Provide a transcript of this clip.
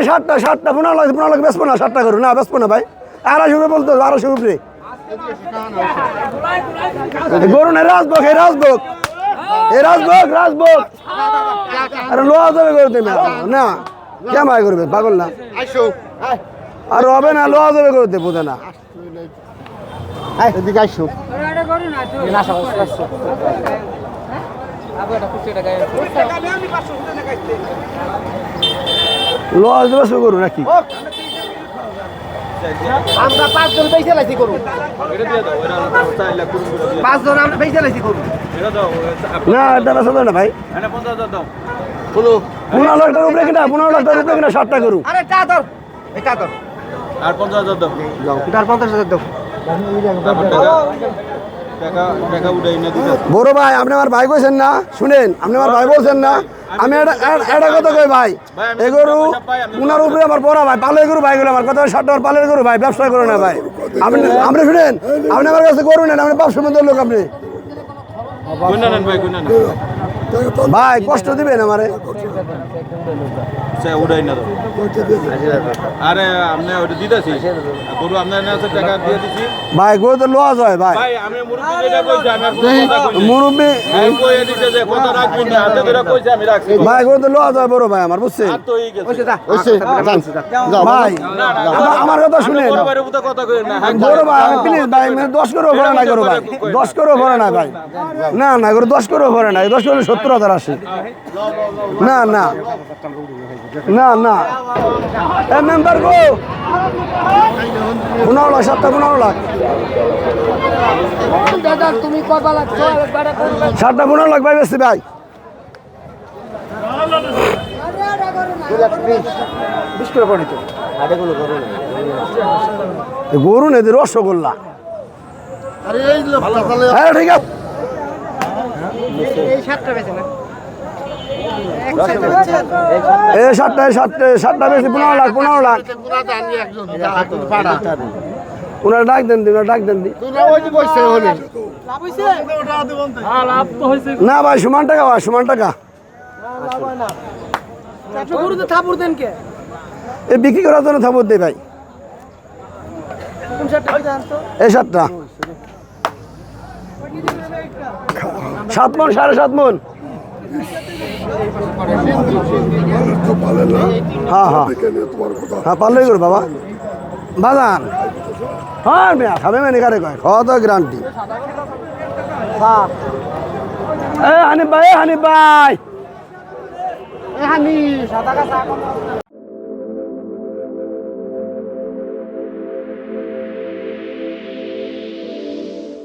ষাটটা 15 লাখ বেচবো না, 60টা করুন না, বেচবো না ভাই। 250 রুপে বলতো, 250 উপরে গরু না, রাজভোগ, রাজভোগ আরে লোয়া যাবে করতে না, কেমাই করবে পাগল না, আর হবে না, লোয়া যাবে করতে বোঝে না। লোয়া যাবে করু নাকি আমরা 5 জন পয়সা লাইছি করু, 5 জন আমরা পয়সা লাইছি করু না, এটা বেচা না ভাই। 15 লাখ টাকার উপরে কিনা, 15 লাখ টাকার উপরে কিনা 60টা করু। আরে টা ধর, এটা ধর আর 50,000 দাও, এটা 50,000 দাও। টাকা উঠাই না দিতে। বড় ভাই, আপনি আমার ভাই কইছেন না, শুনেন, আপনি আমার ভাই বলছেন না, আমি এটা কথা কই ভাই, এ গরু উনার উপরে আমার পড়া ভাই, পালের গরু ভাই, গেলে আমার কথা 60 পালের গরু ভাই, ব্যবসা করে না ভাই। আপনি শুনেন, আপনি আমার কাছে করুন না, আপনি ব্যবসার মধ্যে লোক, আপনি ভাই কষ্ট দিবেন আমারে। উঠাই না আরে আপনি ওটা দিতেছি গরু আপনার টাকা দিয়ে দিচ্ছি ভাই, গরু তো লস হয় ভাই। আমি মুরব্বী কথা রাখবেন না, হাতে ধরে কইছে আমি রাখছি ভাই, গরু তো লস হয় বড় ভাই আমার, বুঝছেন ভাই। আমার কথা শুনেন বড় ভাই, প্লিজ ভাই, 10 করো ভরে না করো ভাই, 10 করো ভরে না ভাই, না গরু 10 করো ভরে না, 10 করলে 70,000 আসে, না এ মেম্বার গো 15 লাখ, 7টা 15 লাখ, তুমি কবা লাগছো 7টা 15 লাখ ভাই বেশি ভাই। 20 করে পড়ি তো গরু নেই, রসগোল্লা। হ্যাঁ ঠিক আছে, এই 7টা বেচে না, এই 7টা বেশি 15 লাখ। ওনারা ডাক দেন দি না ভাই, সমান টাকা ভাই, সমান টাকা এই বিক্রি করার জন্য থাপর দেয় ভাই। এই 7টা 7 মন, 7.5 মন। হ্যাঁ পারলেই করো বাবা, বাজান। হ্যাঁ মেয়া খাবে মানে কারে কয়, খাওয়া তো গ্যারান্টি। হানিফ ভাই,